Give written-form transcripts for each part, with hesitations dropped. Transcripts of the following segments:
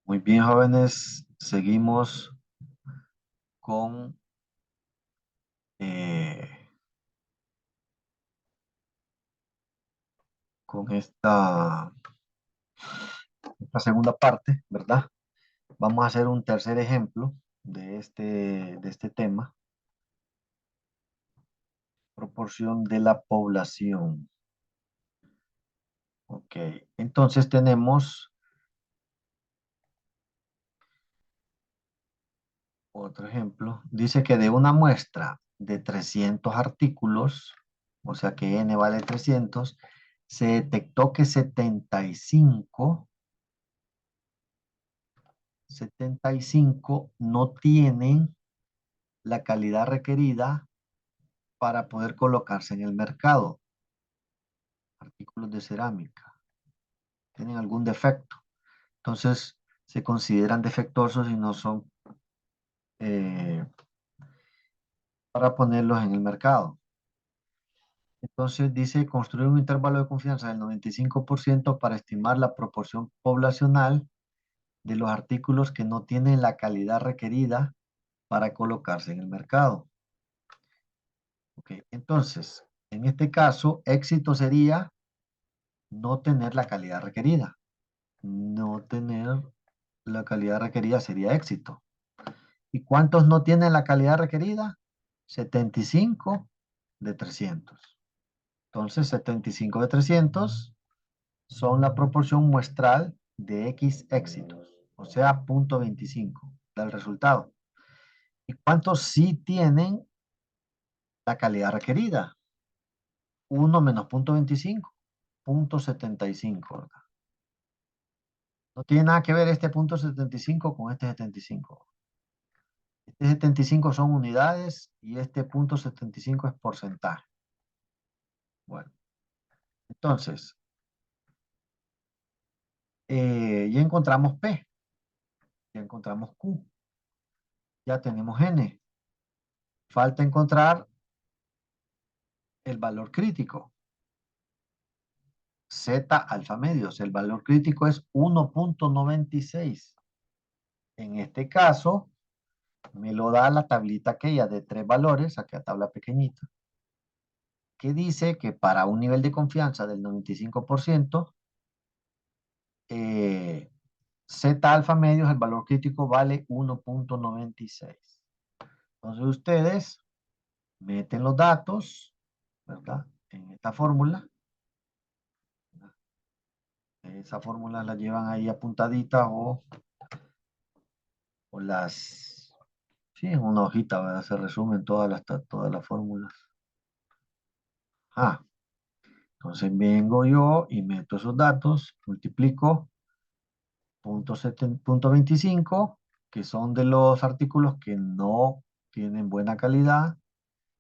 Muy bien, jóvenes. Seguimos con, eh, con esta segunda parte, ¿verdad? Vamos a hacer un tercer ejemplo de este tema, proporción de la población. Ok, entonces tenemos otro ejemplo. Dice que de una muestra de 300 artículos, o sea que n vale 300, se detectó que 75 no tienen la calidad requerida para poder colocarse en el mercado. Artículos de cerámica. Tienen algún defecto. Entonces, se consideran defectuosos y no son eh, para ponerlos en el mercado. Entonces, dice construir un intervalo de confianza del 95% para estimar la proporción poblacional de los artículos que no tienen la calidad requerida para colocarse en el mercado. Ok, entonces, en este caso, éxito sería no tener la calidad requerida. No tener la calidad requerida sería éxito. ¿Y cuántos no tienen la calidad requerida? 75 de 300. Entonces, 75 de 300 son la proporción muestral de X éxitos, o sea, 0.25 del resultado. ¿Y cuántos sí tienen la calidad requerida? 1 menos 0.25, 0.75, ¿verdad? No tiene nada que ver este 0.75 con este 75. Este 75 son unidades y este 0.75 es porcentaje. Bueno, entonces, ya encontramos P, ya encontramos Q, ya tenemos N. Falta encontrar el valor crítico. Z alfa medios. El valor crítico es 1.96. En este caso, me lo da la tablita aquella de 3 valores, aquella tabla pequeñita, que dice que para un nivel de confianza del 95%, Z alfa medios, el valor crítico vale 1.96. Entonces ustedes meten los datos, ¿verdad? En esta fórmula. Esa fórmula la llevan ahí apuntaditas o las... Sí, en una hojita, ¿verdad? Se resumen todas las fórmulas. Ah, entonces vengo yo y meto esos datos, multiplico punto 25, que son de los artículos que no tienen buena calidad,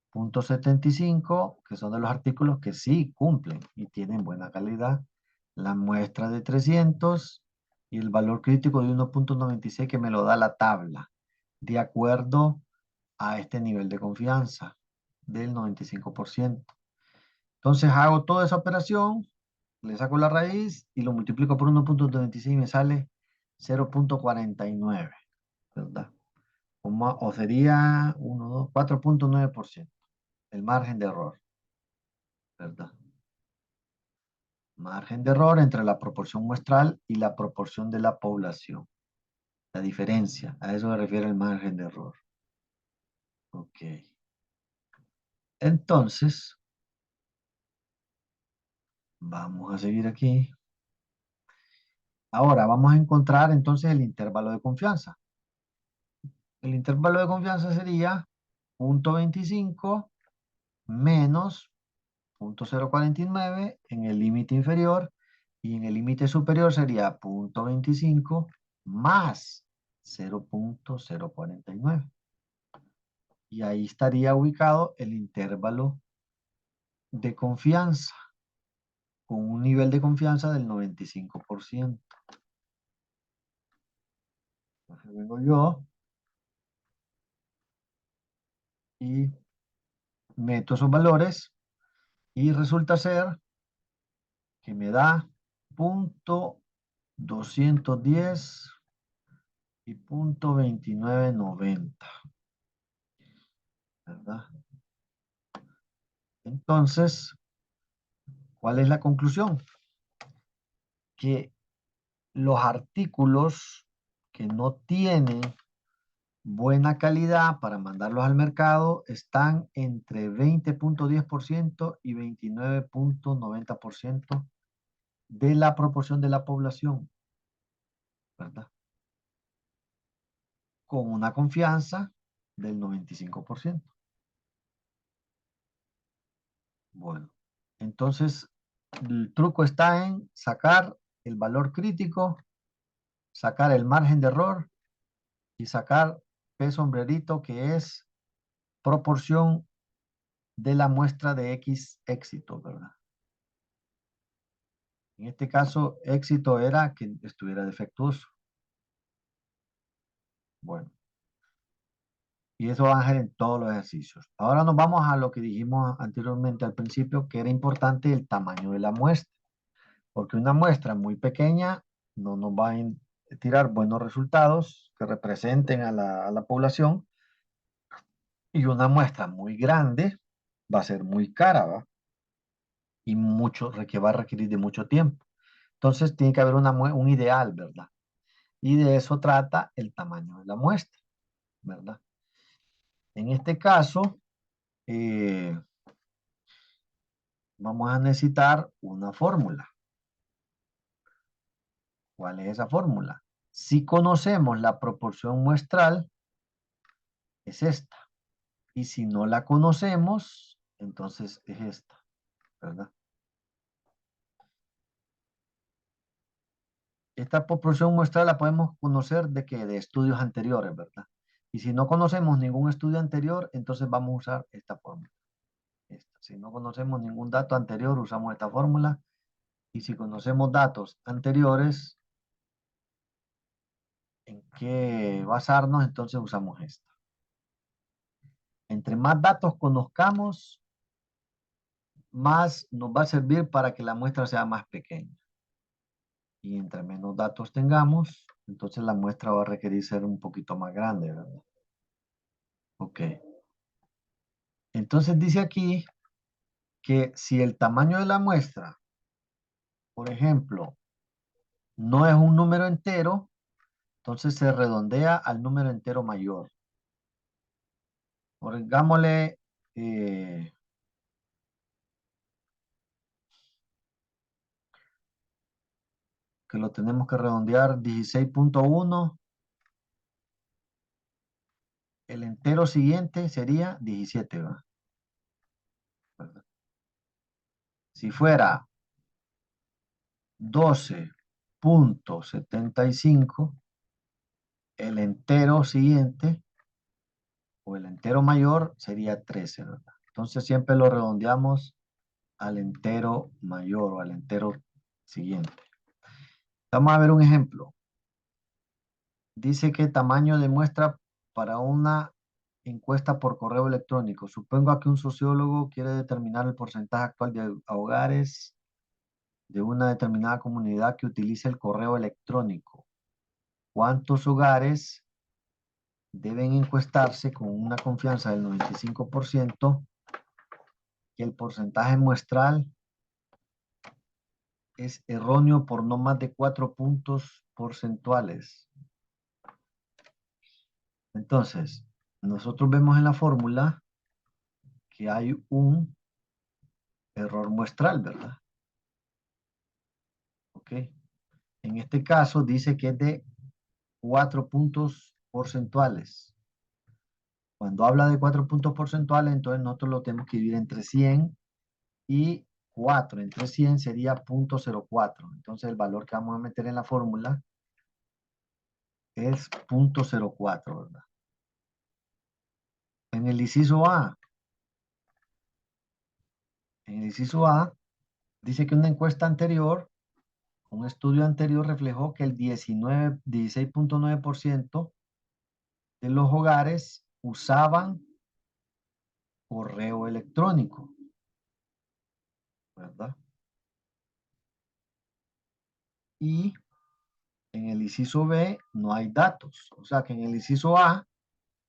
punto 75, que son de los artículos que sí cumplen y tienen buena calidad, la muestra de 300 y el valor crítico de 1.96 que me lo da la tabla, de acuerdo a este nivel de confianza del 95%. Entonces hago toda esa operación, le saco la raíz y lo multiplico por 1.96 y me sale 0.49, ¿verdad? O sería 1, 2, 4.9%, el margen de error, ¿verdad? Margen de error entre la proporción muestral y la proporción de la población. La diferencia, a eso se refiere el margen de error. Ok. Entonces, vamos a seguir aquí. Ahora vamos a encontrar entonces el intervalo de confianza. El intervalo de confianza sería 0.25 menos 0.049 en el límite inferior y en el límite superior sería 0.25 más 0.049. Y ahí estaría ubicado el intervalo de confianza con un nivel de confianza del 95%. Entonces vengo yo y meto esos valores y resulta ser que me da 0.210 y punto 2990, ¿verdad? Entonces, ¿cuál es la conclusión? Que los artículos que no tienen buena calidad para mandarlos al mercado están entre 20.10% y 29.90% de la proporción de la población, ¿verdad? Con una confianza del 95%. Bueno, entonces el truco está en sacar el valor crítico, sacar el margen de error y sacar P sombrerito, que es proporción de la muestra de X éxito, ¿verdad? En este caso, éxito era que estuviera defectuoso. Bueno, y eso va a ser en todos los ejercicios. Ahora nos vamos a lo que dijimos anteriormente al principio, que era importante el tamaño de la muestra, porque una muestra muy pequeña no nos va a tirar buenos resultados que representen a la población, y una muestra muy grande va a ser muy cara, ¿va? Y mucho, que va a requerir de mucho tiempo. Entonces tiene que haber un ideal, ¿verdad? Y de eso trata el tamaño de la muestra, ¿verdad? En este caso, eh, vamos a necesitar una fórmula. ¿Cuál es esa fórmula? Si conocemos la proporción muestral, es esta. Y si no la conocemos, entonces es esta, ¿verdad? Esta proporción muestral la podemos conocer de estudios anteriores, ¿verdad? Y si no conocemos ningún estudio anterior, entonces vamos a usar esta fórmula. Si no conocemos ningún dato anterior, usamos esta fórmula. Y si conocemos datos anteriores en qué basarnos, entonces usamos esta. Entre más datos conozcamos, más nos va a servir para que la muestra sea más pequeña. Y entre menos datos tengamos, entonces la muestra va a requerir ser un poquito más grande, ¿verdad? Ok. Entonces dice aquí que si el tamaño de la muestra, por ejemplo, no es un número entero, entonces se redondea al número entero mayor. Pongámosle que lo tenemos que redondear 16.1. El entero siguiente sería 17, ¿verdad? Si fuera 12.75, el entero siguiente o el entero mayor sería 13, ¿verdad? Entonces siempre lo redondeamos al entero mayor o al entero siguiente. Vamos a ver un ejemplo. Dice que tamaño de muestra para una encuesta por correo electrónico. Supongo que un sociólogo quiere determinar el porcentaje actual de hogares de una determinada comunidad que utilice el correo electrónico. ¿Cuántos hogares deben encuestarse con una confianza del 95%? Que el porcentaje muestral es erróneo por no más de 4 puntos porcentuales. Entonces, nosotros vemos en la fórmula que hay un error muestral, ¿verdad? Ok. En este caso dice que es de 4 puntos porcentuales. Cuando habla de 4 puntos porcentuales, entonces nosotros lo tenemos que dividir entre 100 y 4. Entre 100 sería 0.04. Entonces el valor que vamos a meter en la fórmula es 0.04, ¿verdad? En el inciso A, en el inciso A, dice que una encuesta anterior, un estudio anterior reflejó que el 16.9% de los hogares usaban correo electrónico, ¿verdad? Y En el inciso B no hay datos. O sea que en el inciso A,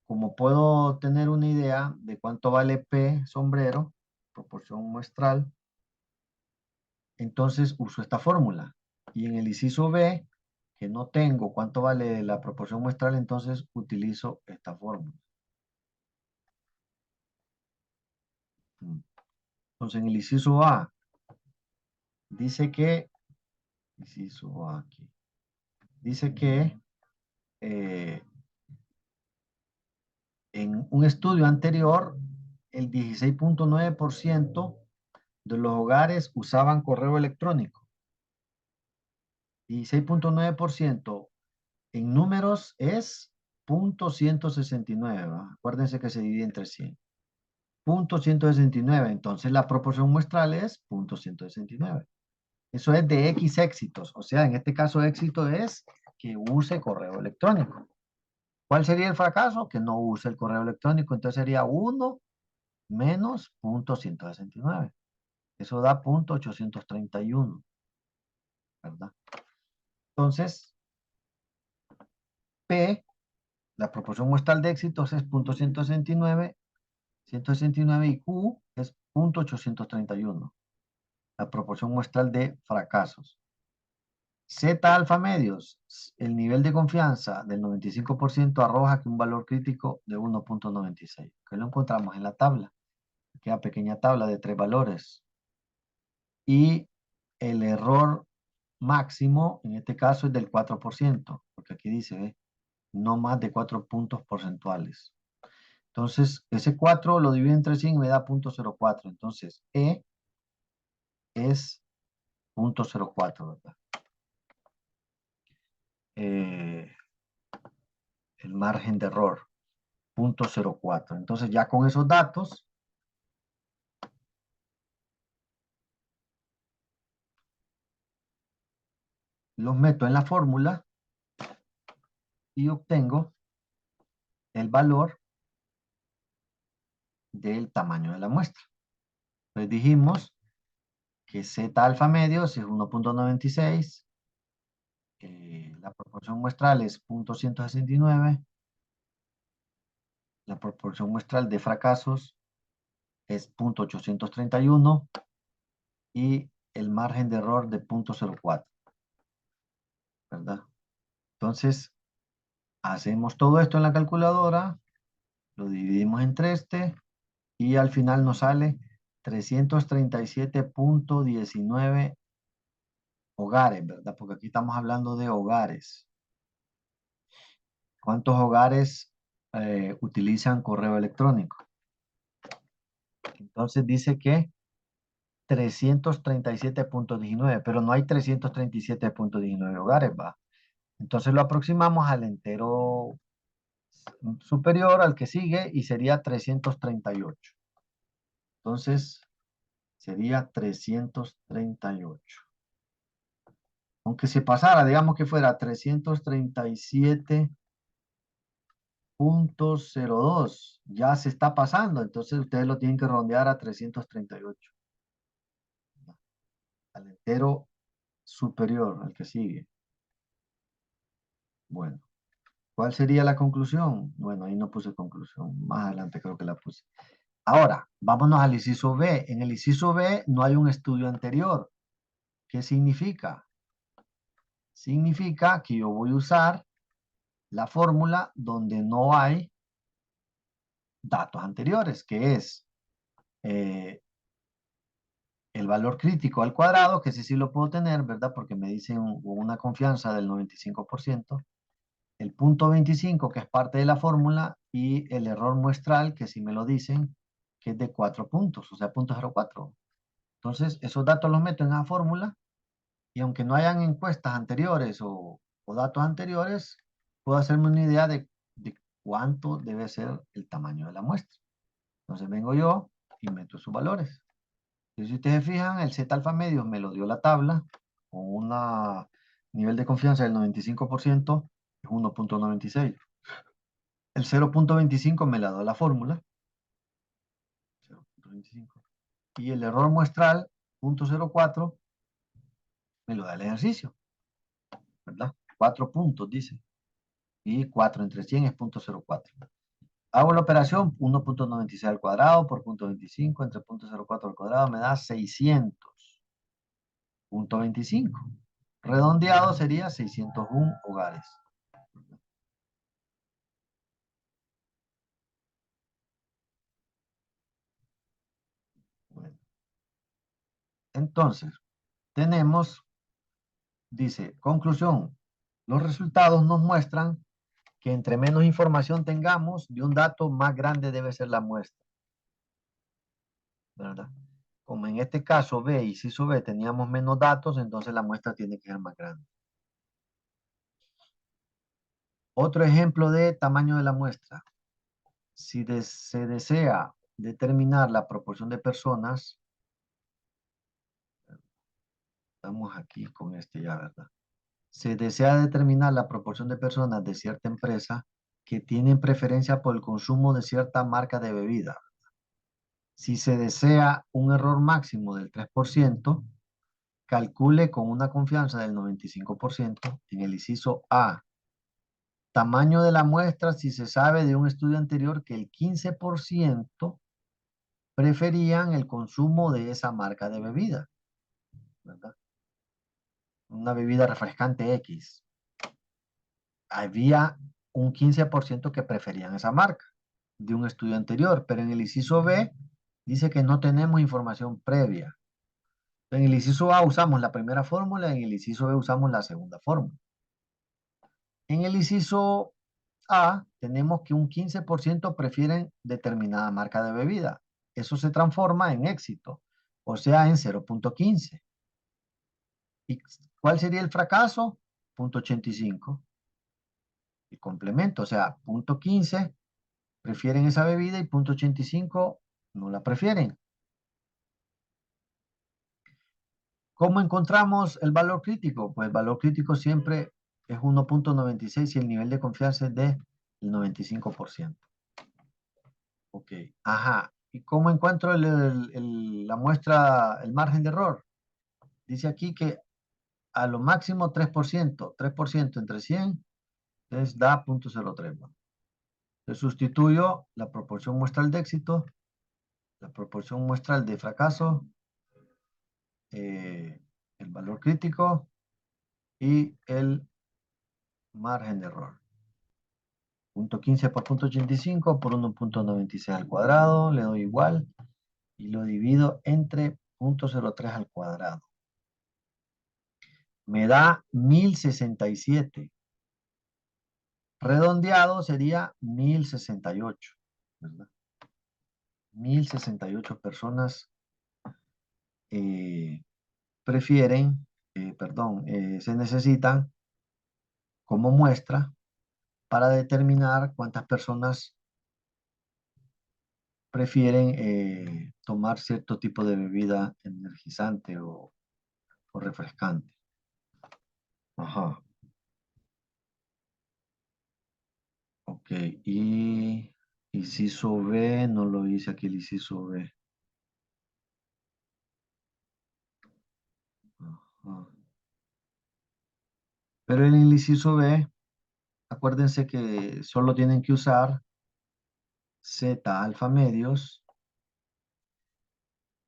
como puedo tener una idea de cuánto vale P sombrero, proporción muestral, entonces uso esta fórmula. Y en el inciso B, que no tengo cuánto vale la proporción muestral, entonces utilizo esta fórmula. Entonces en el inciso A, dice que, inciso A aquí, dice que en un estudio anterior, el 16.9% de los hogares usaban correo electrónico. 16.9% en números es 0.169, ¿va? Acuérdense que se divide entre 100. 0.169, entonces la proporción muestral es 0.169. Eso es de X éxitos, o sea, en este caso éxito es que use correo electrónico. ¿Cuál sería el fracaso? Que no use el correo electrónico, entonces sería 1 menos 0.169. Eso da 0.831, ¿verdad? Entonces, P, la proporción muestral de éxitos es 0.169, 169 y Q es 0.831, la proporción muestral de fracasos. Z alfa medios, el nivel de confianza del 95% arroja que un valor crítico de 1.96, que lo encontramos en la tabla, aquella pequeña tabla de 3 valores. Y el error máximo, en este caso, es del 4%, porque aquí dice, no más de 4 puntos porcentuales. Entonces, ese 4 lo divido entre 100 y me da 0.04. Entonces, E es 0.04, ¿verdad? El margen de error, 0.04. Entonces, ya con esos datos, los meto en la fórmula y obtengo el valor del tamaño de la muestra. Entonces dijimos que Z alfa medios es 1.96, la proporción muestral es 0.169, la proporción muestral de fracasos es 0.831 y el margen de error de 0.04, ¿verdad? Entonces, hacemos todo esto en la calculadora, lo dividimos entre y al final nos sale 337.19 hogares, ¿verdad? Porque aquí estamos hablando de hogares. ¿Cuántos hogares utilizan correo electrónico? Entonces dice que 337.19, pero no hay 337.19 hogares, ¿va? Entonces lo aproximamos al entero superior al que sigue y sería 338. Entonces sería 338. Aunque se pasara, digamos que fuera 337.02, ya se está pasando, entonces ustedes lo tienen que rondear a 338. Al entero superior, al que sigue. Bueno, ¿cuál sería la conclusión? Bueno, ahí no puse conclusión, más adelante creo que la puse. Ahora, vámonos al inciso B. En el inciso B no hay un estudio anterior. ¿Qué significa? Significa que yo voy a usar la fórmula donde no hay datos anteriores, que es el valor crítico al cuadrado, que ese sí lo puedo tener, ¿verdad? Porque me dicen una confianza del 95%. El punto 25, que es parte de la fórmula, y el error muestral, que si me lo dicen, que es de 4 puntos, o sea, 0.04. Entonces, esos datos los meto en la fórmula, y aunque no hayan encuestas anteriores o datos anteriores, puedo hacerme una idea de cuánto debe ser el tamaño de la muestra. Entonces vengo yo y meto sus valores. Entonces, si ustedes se fijan, el Z alfa medio me lo dio la tabla, con un nivel de confianza del 95%, es 1.96. El 0.25 me la da la fórmula. 0.25. Y el error muestral, 0.04, me lo da el ejercicio, ¿verdad? 4 puntos, dice. Y 4 entre 100 es 0.04. Hago la operación 1.96 al cuadrado por 0.25 entre 0.04 al cuadrado me da 600.25. Redondeado sería 601 hogares. Bueno, entonces, tenemos, dice, conclusión, los resultados nos muestran que entre menos información tengamos de un dato, más grande debe ser la muestra, ¿verdad? Como en este caso B y inciso B teníamos menos datos, entonces la muestra tiene que ser más grande. Otro ejemplo de tamaño de la muestra. Si se desea determinar la proporción de personas, estamos aquí con este ya, ¿verdad? Se desea determinar la proporción de personas de cierta empresa que tienen preferencia por el consumo de cierta marca de bebida. Si se desea un error máximo del 3%, calcule con una confianza del 95% en el inciso A. Tamaño de la muestra si se sabe de un estudio anterior que el 15% preferían el consumo de esa marca de bebida, ¿verdad? Una bebida refrescante X. Había un 15% que preferían esa marca de un estudio anterior, pero en el inciso B dice que no tenemos información previa. En el inciso A usamos la primera fórmula, en el inciso B usamos la segunda fórmula. En el inciso A tenemos que un 15% prefieren determinada marca de bebida. Eso se transforma en éxito, o sea, en 0.15. ¿Y cuál sería el fracaso? 0.85. El complemento, o sea, 0.15 prefieren esa bebida y 0.85 no la prefieren. ¿Cómo encontramos el valor crítico? Pues el valor crítico siempre es 1.96 y el nivel de confianza es del 95%. Ok, ajá. ¿Y cómo encuentro la muestra, el margen de error? Dice aquí que a lo máximo 3%, 3% entre 100, entonces da 0.03. ¿No? Le sustituyo la proporción muestral de éxito, la proporción muestral de fracaso, eh, el valor crítico y el margen de error. 0.15 por 0.85 por 1.96 al cuadrado, le doy igual y lo divido entre 0.03 al cuadrado. Me da 1067. Redondeado sería 1068, ¿verdad? 1068 personas prefieren, se necesitan como muestra para determinar cuántas personas prefieren tomar cierto tipo de bebida energizante o refrescante. Ajá. Ok. Y inciso B, no lo hice aquí el inciso B. Ajá. Pero en el inciso B, acuérdense que solo tienen que usar Z alfa medios,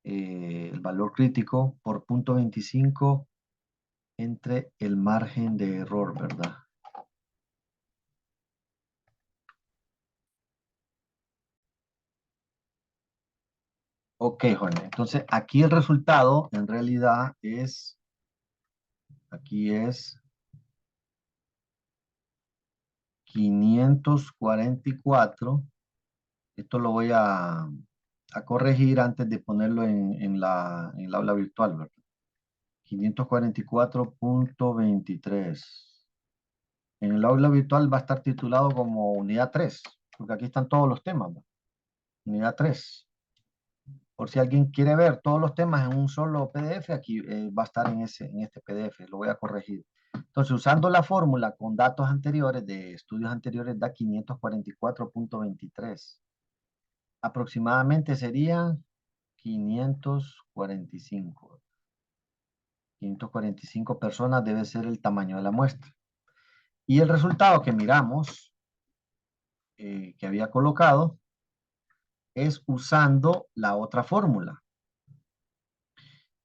el valor crítico por 0.25 entre el margen de error, ¿verdad? Ok, Jorge. Entonces, aquí el resultado en realidad es, aquí es 544. Esto lo voy a corregir antes de ponerlo en el aula virtual, ¿verdad? 544.23. En el aula virtual va a estar titulado como unidad 3, porque aquí están todos los temas, ¿no? Unidad 3. Por si alguien quiere ver todos los temas en un solo PDF, aquí va a estar en este PDF, lo voy a corregir. Entonces, usando la fórmula con datos anteriores, de estudios anteriores, da 544.23. Aproximadamente serían 545. 545 personas debe ser el tamaño de la muestra. Y el resultado que miramos, que había colocado, es usando la otra fórmula.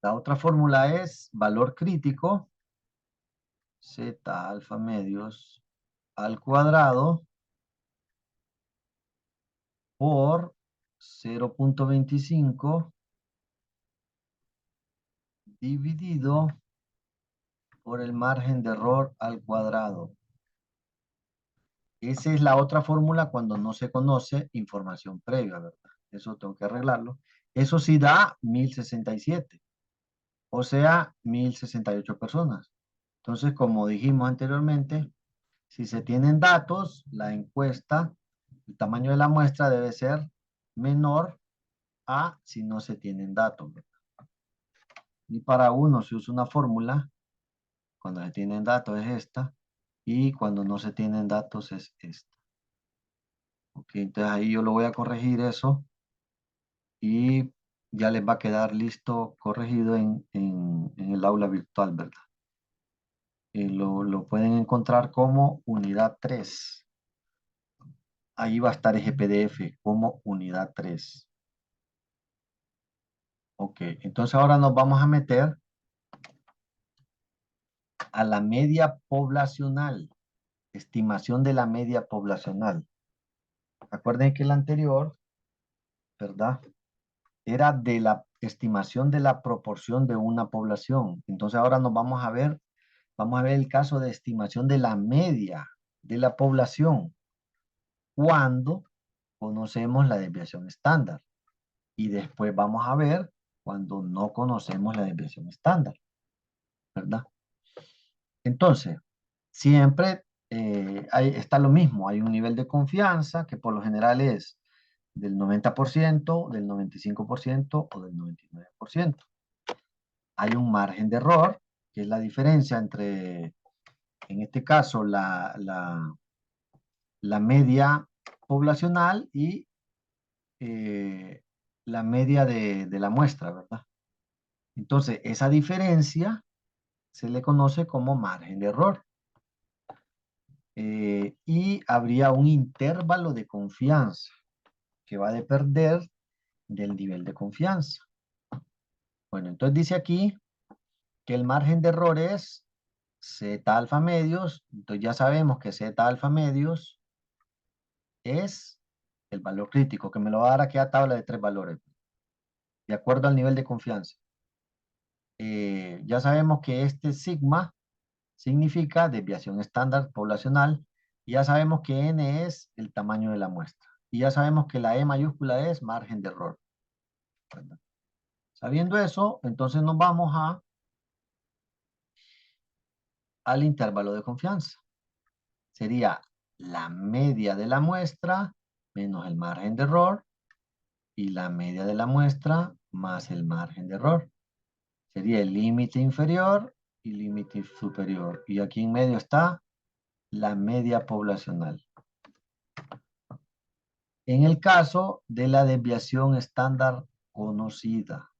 La otra fórmula es valor crítico, Z alfa medios al cuadrado por 0.25 dividido por el margen de error al cuadrado. Esa es la otra fórmula cuando no se conoce información previa, ¿verdad? Eso tengo que arreglarlo. Eso sí da 1067, o sea, 1068 personas. Entonces, como dijimos anteriormente, si se tienen datos, la encuesta, el tamaño de la muestra debe ser menor a si no se tienen datos, ¿verdad? Y para uno se usa una fórmula, cuando se tienen datos es esta, y cuando no se tienen datos es esta. Ok, entonces ahí yo lo voy a corregir eso y ya les va a quedar listo, corregido en el aula virtual, ¿verdad? Lo pueden encontrar como unidad 3. Ahí va a estar ese PDF como unidad 3. Ok, entonces ahora nos vamos a meter a la media poblacional, estimación de la media poblacional. Acuerden que el anterior, ¿verdad? Era de la estimación de la proporción de una población. Entonces ahora nos vamos a ver el caso de estimación de la media de la población cuando conocemos la desviación estándar. Y después vamos a ver cuando no conocemos la desviación estándar, ¿verdad? Entonces, siempre está lo mismo. Hay un nivel de confianza que por lo general es del 90%, del 95% o del 99%. Hay un margen de error, que es la diferencia entre, en este caso, la media poblacional y eh, la media de la muestra, ¿verdad? Entonces, esa diferencia se le conoce como margen de error. Y habría un intervalo de confianza que va a depender del nivel de confianza. Bueno, entonces dice aquí que el margen de error es Z alfa medios. Entonces ya sabemos que Z alfa medios es el valor crítico, que me lo va a dar aquí a tabla de 3 valores, de acuerdo al nivel de confianza. Ya sabemos que este sigma significa desviación estándar poblacional, y ya sabemos que n es el tamaño de la muestra, y ya sabemos que la E mayúscula es margen de error, ¿verdad? Sabiendo eso, entonces nos vamos al intervalo de confianza. Sería la media de la muestra menos el margen de error, y la media de la muestra más el margen de error. Sería el límite inferior y límite superior. Y aquí en medio está la media poblacional. En el caso de la desviación estándar conocida.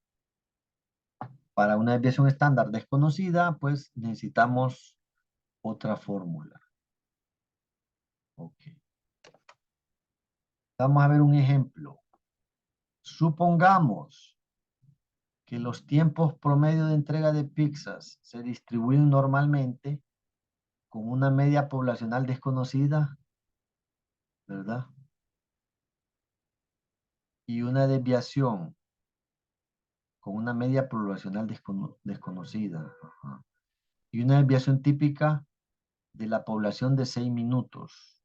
Para una desviación estándar desconocida, pues necesitamos otra fórmula. Ok. Vamos a ver un ejemplo. Supongamos que los tiempos promedio de entrega de pizzas se distribuyen normalmente con una media poblacional desconocida, ¿verdad? Y una desviación con una media poblacional desconocida. Ajá. Y una desviación típica de la población de 6 minutos.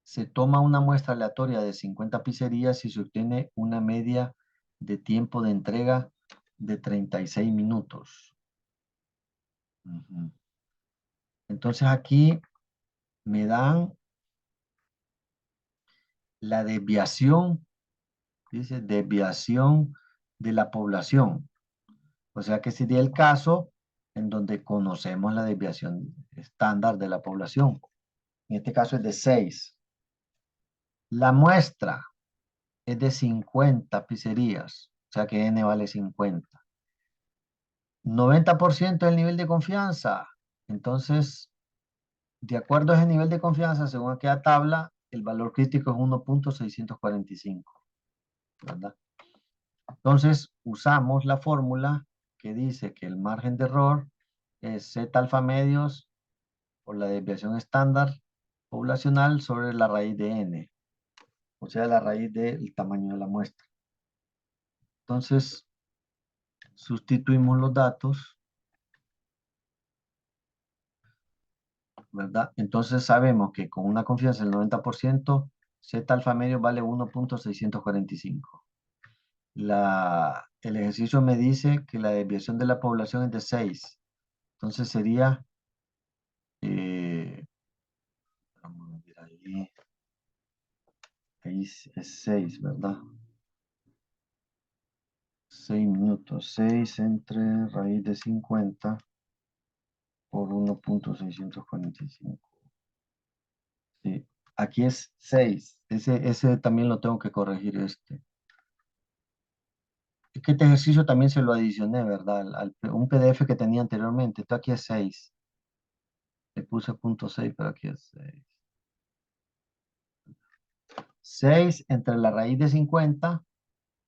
Se toma una muestra aleatoria de 50 pizzerías y se obtiene una media de tiempo de entrega de 36 minutos. Ujú. Entonces aquí me dan la desviación, dice desviación de la población. O sea que sería el caso en donde conocemos la desviación estándar de la población. En este caso es de 6. La muestra es de 50 pizzerías, o sea que n vale 50. 90% del nivel de confianza Entonces, de acuerdo a ese nivel de confianza, según aquella tabla, el valor crítico es 1.645, ¿verdad? Entonces, usamos la fórmula que dice que el margen de error es Z alfa medios por la desviación estándar poblacional sobre la raíz de n, o sea, la raíz del tamaño de la muestra. Entonces, sustituimos los datos, ¿verdad? Entonces sabemos que con una confianza del 90%, Z alfa medio vale 1.645. El ejercicio me dice que la desviación de la población es de 6. Entonces sería, vamos a ver ahí es 6, ¿verdad? 6 minutos, 6 entre raíz de 50 por 1.645. Sí, aquí es 6. Ese también lo tengo que corregir este. Es que este ejercicio también se lo adicioné, ¿verdad? Un PDF que tenía anteriormente. Esto aquí es 6. Le puse punto 6, pero aquí es 6. 6 entre la raíz de 50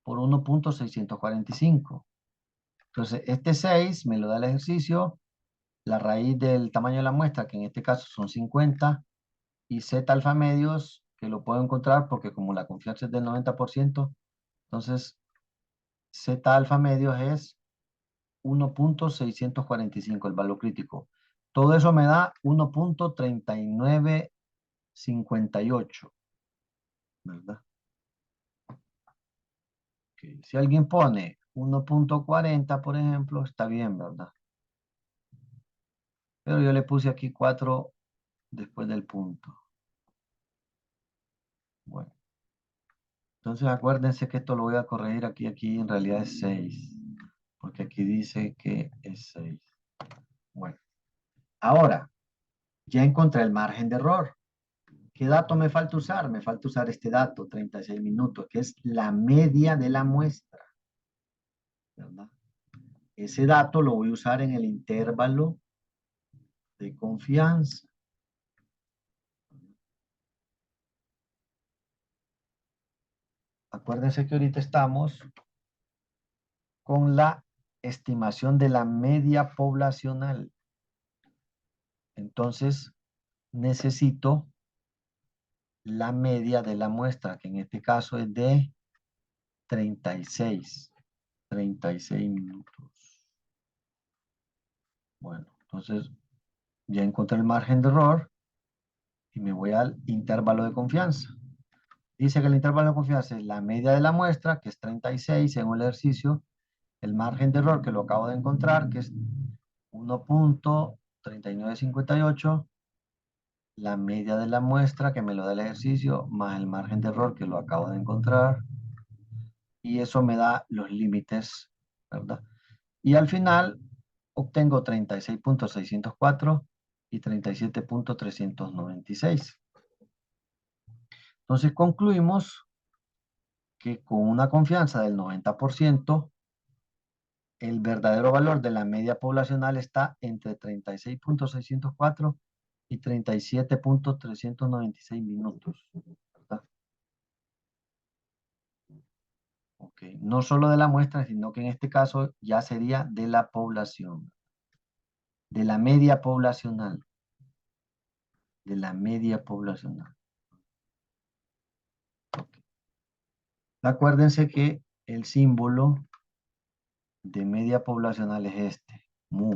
por 1.645. Entonces, este 6 me lo da el ejercicio, la raíz del tamaño de la muestra, que en este caso son 50, y Z alfa medios, que lo puedo encontrar porque como la confianza es del 90%, entonces Z alfa medios es 1.645, el valor crítico. Todo eso me da 1.3958, ¿verdad? Okay. Si alguien pone 1.40, por ejemplo, está bien, ¿verdad? Pero yo le puse aquí 4 después del punto. Bueno, entonces acuérdense que esto lo voy a corregir aquí en realidad es 6, porque aquí dice que es 6. Bueno, ahora ya encontré el margen de error. ¿Qué dato me falta usar? Me falta usar este dato, 36 minutos, que es la media de la muestra, ¿verdad? Ese dato lo voy a usar en el intervalo de confianza. Acuérdense que ahorita estamos con la estimación de la media poblacional. Entonces, necesito la media de la muestra, que en este caso es de 36 minutos. Bueno, entonces ya encontré el margen de error y me voy al intervalo de confianza. Dice que el intervalo de confianza es la media de la muestra, que es 36 según el ejercicio, el margen de error que lo acabo de encontrar, que es 1.3958, la media de la muestra que me lo da el ejercicio, más el margen de error que lo acabo de encontrar, y eso me da los límites, ¿verdad? Y al final obtengo 36.604 y 37.396. Entonces concluimos que con una confianza del 90%, el verdadero valor de la media poblacional está entre 36.604 y 37.396 minutos, ¿verdad? Okay. No solo de la muestra, sino que en este caso ya sería de la población, de la media poblacional, de la media poblacional. Okay. Acuérdense que el símbolo de media poblacional es este, mu,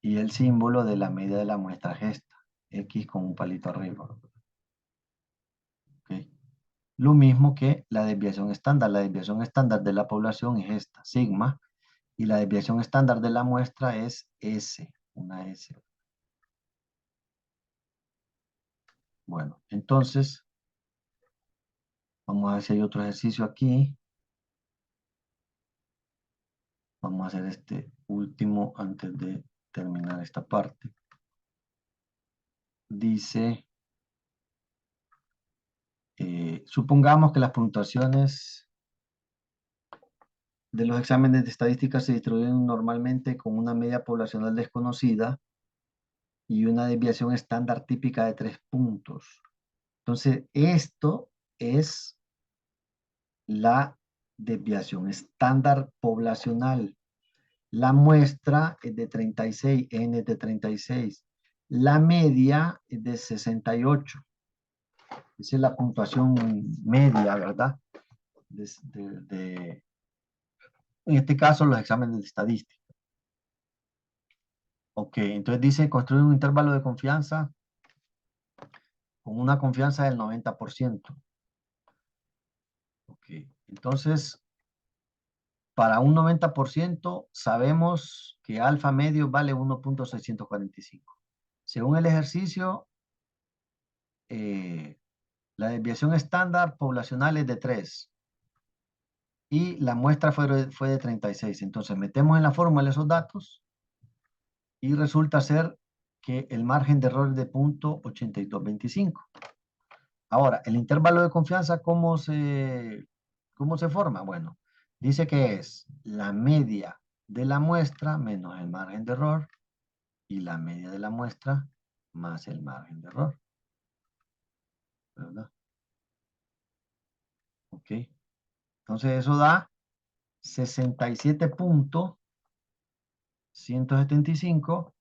y el símbolo de la media de la muestra es esta, x con un palito arriba. Okay. Lo mismo que la desviación estándar. La desviación estándar de la población es esta, sigma, y la desviación estándar de la muestra es S, una S. Bueno, entonces, vamos a ver si hay otro ejercicio aquí. Vamos a hacer este último antes de terminar esta parte. Dice, supongamos que las puntuaciones de los exámenes de estadística se distribuyen normalmente con una media poblacional desconocida y una desviación estándar típica de 3 puntos. Entonces, esto es la desviación estándar poblacional. La muestra es de 36, N es de 36. La media es de 68. Esa es la puntuación media, ¿verdad? En este caso, los exámenes de estadística. Ok, entonces dice construir un intervalo de confianza con una confianza del 90%. Ok, entonces, para un 90% sabemos que alfa medio vale 1.645. Según el ejercicio, eh, la desviación estándar poblacional es de 3 y la muestra fue de 36. Entonces metemos en la fórmula esos datos y resulta ser que el margen de error es de 0.8225. Ahora, el intervalo de confianza, cómo se forma? Bueno, dice que es la media de la muestra menos el margen de error y la media de la muestra más el margen de error. ¿Verdad? Ok. Entonces eso da 67.175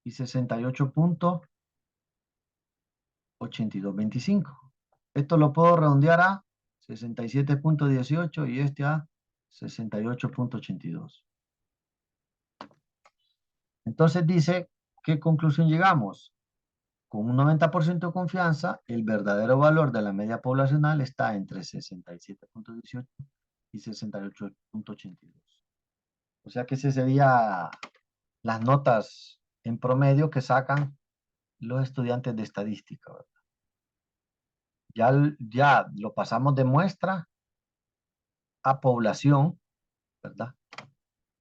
y 68.8225. Esto lo puedo redondear a 67.18 y este a 68.82. Entonces dice, ¿qué conclusión llegamos? Con un 90% de confianza, el verdadero valor de la media poblacional está entre 67.18 y 68.82. O sea que ese sería las notas en promedio que sacan los estudiantes de estadística, ¿verdad? Ya lo pasamos de muestra a población, ¿verdad?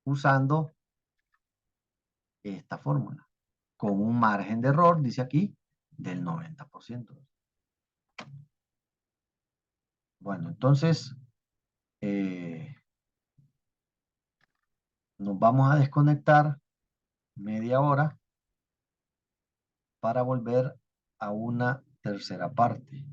Usando esta fórmula, con un margen de error, dice aquí, del 90%. Bueno, entonces nos vamos a desconectar media hora para volver a una tercera parte.